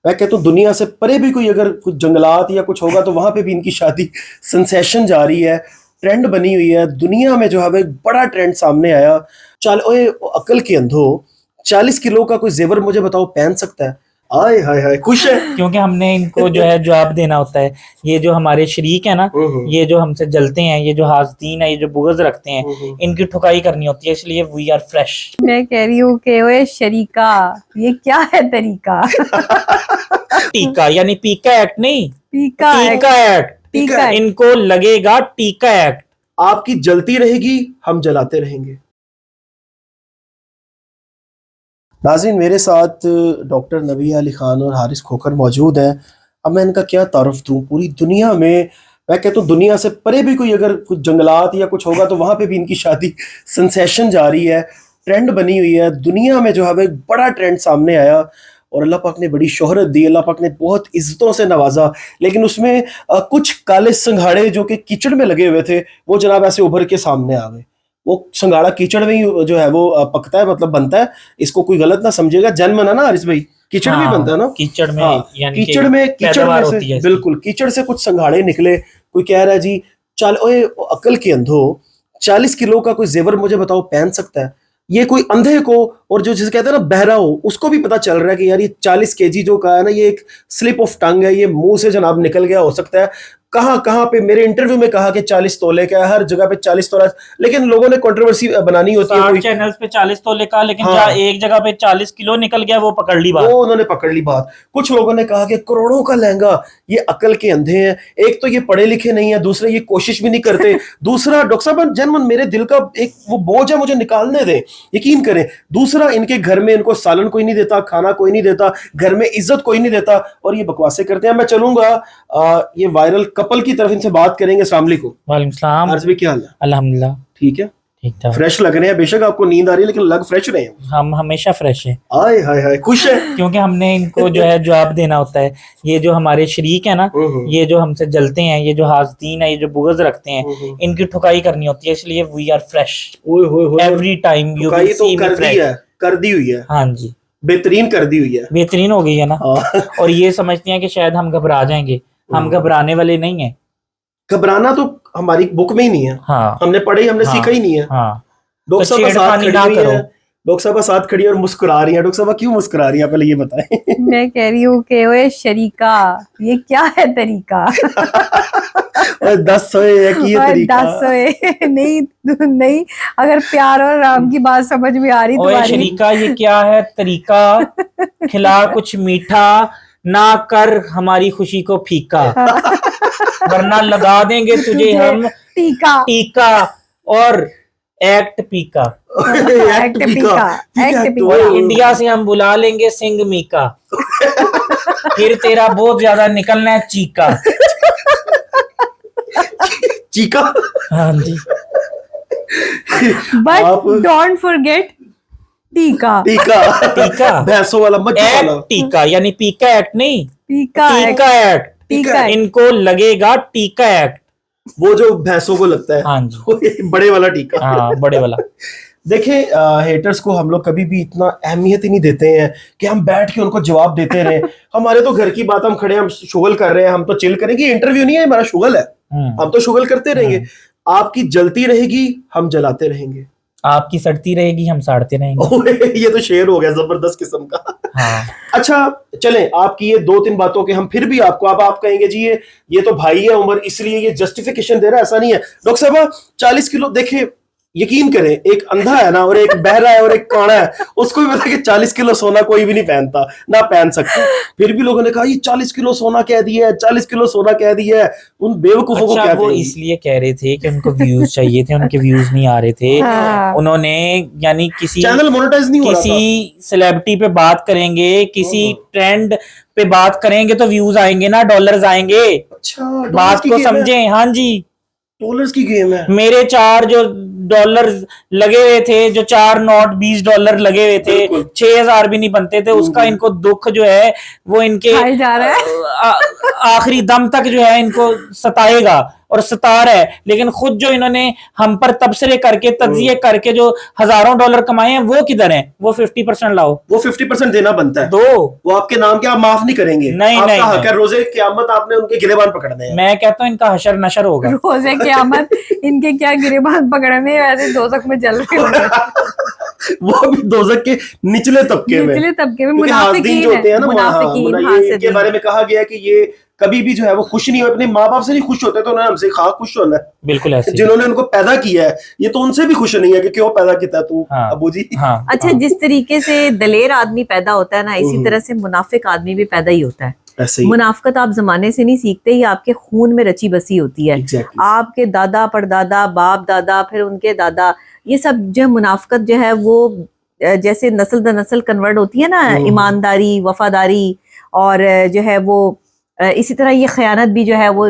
मैं कहता हूँ दुनिया से परे भी कोई अगर कुछ जंगलात या कुछ होगा तो वहां पे भी इनकी शादी सेंसेशन जारी है, ट्रेंड बनी हुई है दुनिया में जो है वो एक बड़ा ट्रेंड सामने आया। चल ओए अकल के अंधो, 40 किलो का कोई जेवर मुझे बताओ पहन सकता है? आय हाय हाय, खुश है क्योंकि हमने इनको जो है जवाब देना होता है। ये जो हमारे शरीक है ना, ये जो हमसे जलते हैं, ये जो हासदीन है, ये जो बुग़्ज़ रखते हैं, इनकी ठुकाई करनी होती है, इसलिए वी आर फ्रेश। मैं कह रही हूँ कि ओए शरीका, ये क्या है तरीका? टीका यानी पीका एक्ट नहीं, पीका टीका एक्ट। टीका एक्ट। इनको लगेगा टीका एक्ट। आपकी जलती रहेगी, हम जलाते रहेंगे। नाज़रीन, मेरे साथ डॉक्टर नबिया अली खान और हारिस खोखर मौजूद हैं। अब मैं इनका क्या तारुफ दूं? पूरी दुनिया में, मैं कहता हूँ दुनिया से परे भी कोई अगर कुछ जंगलात या कुछ होगा तो वहां पे भी इनकी शादी सेंसेशन जारी है, ट्रेंड बनी हुई है दुनिया में जो है वो एक बड़ा ट्रेंड सामने आया। और अल्लाह पाक ने बड़ी शोहरत दी, अल्लाह पाक ने बहुत इज्जतों से नवाजा, लेकिन उसमें कुछ काले संघाड़े जो कि कीचड़ में लगे हुए थे वो जनाब ऐसे उभर के सामने आ गए। वो संघाड़ा कीचड़ में ही जो है वो पकता है, मतलब बनता है। इसको कोई गलत ना समझेगा, जन्म ना हारिस भाई, कीचड़ में बनता है ना, कीचड़ में, हाँ, यानी कीचड़ में होती है। बिल्कुल कीचड़ से कुछ संघाड़े निकले। कोई कह रहा है जी चल ओए अकल के अंधो, 40 किलो का कोई जेवर मुझे बताओ पहन सकता है? ये कोई अंधे को, और जो जिसे कहते हैं ना बहरा हो, उसको भी पता चल रहा है कि यार ये 40 kg जो का है ना, ये एक स्लिप ऑफ टंग है, ये मुंह से जनाब निकल गया हो सकता है। कहाँ कहाँ पे मेरे इंटरव्यू में कहा कि 40 तोले का है, हर जगह पे 40 तोला, लेकिन लोगों ने कंट्रोवर्सी बनानी होती है। 60 चैनल्स पे 40 तोले का, लेकिन जहाँ एक जगह पे 40 किलो निकल गया वो पकड़ ली बात, वो उन्होंने पकड़ ली बात। कुछ लोगों ने कहा कि करोड़ों का लहंगा, ये अकल के अंधे हैं। एक तो ये पढ़े लिखे नहीं है, दूसरे ये कोशिश भी नहीं करते, दूसरा डॉक्टर साहब जनमन मेरे दिल का एक वो बोझ है, मुझे निकालने दें, यकीन करें। दूसरा इनके घर में इनको सालन कोई नहीं देता, खाना कोई नहीं देता, घर में इज्जत कोई नहीं देता, और ये बकवासें करते हैं। मैं चलूंगा ये वायरल कपल की तरफ, इनसे बात करेंगे। अस्सलाम वालेकुम। वालेकुम सलाम। अर्ज़ भी क्या हाल है? अल्हम्दुलिल्लाह ठीक है, ठीक ठाक। फ्रेश लग रहे हैं, बेशक आपको नींद आ रही है लेकिन लग फ्रेश रहे हैं। हम हमेशा फ्रेश है। आय हाय हाय, खुश है क्योंकि हमने इनको जो है जवाब देना होता है। ये जो हमारे शरीक है ना, ये जो हमसे जलते हैं, ये जो हासदीन है, ये जो बुग़्ज़ रखते हैं, इनकी ठुकाई करनी होती है, इसलिए we are fresh every time. You will see me fresh. कर दी हुई है, हाँ जी, बेहतरीन कर दी हुई है, बेहतरीन हो गई है ना। और ये समझते हैं कि शायद हम घबरा जाएंगे, हम घबराने वाले नहीं है। घबराना तो हमारी बुक में ही नहीं है, हाँ, हमने पढ़ी, हमने सीखा ही नहीं है। हाँ, डॉक्टर तो साहब साथ खड़ी हुई करो। है, डॉक्टर साहब साथ खड़ी है और मुस्कुरा रही है। डॉक्टर साहब क्यों मुस्कुरा रही है, पहले ये बताएं। मैं कह रही हूँ कि ओए शरीका, ये क्या है तरीका? और 10 सोए एक ही तरीका, 10 सोए नहीं नहीं, अगर प्यार और राम की बात समझ में आ रही ओए शरीका, ये क्या है तरीका? खिला कुछ मीठा, ना कर हमारी खुशी को फीका, वरना लगा देंगे तुझे हम टीका टीका और एक्ट पीका। एक्ट पीका, एक्ट पीका। और इंडिया से हम बुला लेंगे सिंह मीका, फिर तेरा बहुत ज्यादा निकलना है चीका। चीका, हाँ जी। बट डोंट फॉरगेट टीका। टीका, टीका भैंसों वाला, मज्जों वाला। टीका यानी पीका एक्ट नहीं, टीका टीका एक्ट। टीका इनको लगेगा टीका एक्ट। वो जो भैंसों को लगता है, हाँ जी, बड़े वाला टीका। हाँ, बड़े वाला। देखें, हेटर्स को हम लोग कभी भी इतना अहमियत ही नहीं देते हैं कि हम बैठ के उनको जवाब देते रहे। हमारे तो घर की बात, हम खड़े, हम शुगल कर रहे हैं, हम तो चिल करेंगे। इंटरव्यू नहीं है हमारा, शुगल है, हम तो शुगल करते रहेंगे। आपकी जलती रहेगी, हम जलाते रहेंगे। आपकी सड़ती रहेगी, हम साड़ते रहेंगे। ये तो शेर हो गया जबरदस्त किस्म का। हाँ। अच्छा चलें, आपकी ये 2-3 बातों के हम फिर भी आपको, अब आप कहेंगे जी ये तो भाई है उमर, इसलिए ये जस्टिफिकेशन दे रहा है, ऐसा नहीं है। डॉक्टर साहब 40 किलो, देखें यकीन करें, एक अंधा है ना, और एक बहरा है, और एक काना है, उसको भी पता कि 40 किलो सोना कोई भी नहीं पहनता, ना पहन सकता। फिर भी लोगों ने कहा ये 40 किलो सोना कह दिया है, 40 किलो सोना कह दिया है। उन बेवकूफों को क्या वो इसलिए कह रहे थे कि उनको व्यूज चाहिए थे, उनके व्यूज नहीं आ रहे थे। उन्होंने यानी किसी चैनल मोनेटाइज नहीं हो रहा था। किसी सेलिब्रिटी पे बात करेंगे, किसी ट्रेंड पे बात करेंगे तो व्यूज आएंगे ना, डॉलर्स आएंगे। अच्छा, बात को समझें। हाँ जी, डॉलर्स की गेम है। मेरे 4 जो डॉलर लगे हुए थे, जो 4 नोट $20 लगे हुए थे, 6,000 भी नहीं बनते थे, उसका इनको दुख जो है वो इनके खाई जा रहा है। आखिरी दम तक जो है इनको सताएगा और सता रहा है। लेकिन खुद जो इन्होंने हम पर तबसरे करके तज्जिए करके जो हजारों डॉलर कमाए हैं वो किधर हैं? वो 50% लाओ, वो 50% देना बनता है, दो। वो आपके नाम के आप माफ नहीं करेंगे, नहीं, आपका नहीं, हक है, नहीं। रोजे क़यामत आपने उनके गिरेबान पकड़ने हैं। मैं कहता हूँ इनका हशर नशर होगा। रोजे क़यामत इनके क्या गिरेबान पकड़ने, वैसे दोजख में जल रहे होंगे। वो भी दोजख के निचले तबके में, निचले तबके में क्योंकि हाज़दीन मुनाफिकीन जो होते हैं है, ना, मुनाफिकीन, ये हासिदीन। इनके बारे में कहा गया है कि ये कभी भी जो है वो खुश नहीं हो, अपने माँ बाप से नहीं खुश होते, तो उन्होंने हमसे खा खुश होना है। बिल्कुल ऐसे। जिन्होंने उनको पैदा किया है ये तो उनसे भी खुश नहीं है कि क्यों पैदा किया तू हाँ, अबू जी। हाँ, अच्छा, हाँ। जिस तरीके से दलेर आदमी पैदा होता है ना, इसी तरह से मुनाफिक आदमी भी पैदा ही होता है। ऐसे ही मुनाफकत आप जमाने से नहीं सीखते, ये आपके खून में रची बसी होती है। Exactly. आपके दादा परदादा बाप दादा फिर उनके दादा, ये सब जो है मुनाफकत जो है वो जैसे नस्ल दर नस्ल कन्वर्ट होती है ना, ईमानदारी, वफादारी, और जो है वो इसी तरह ये खयानत भी जो है वो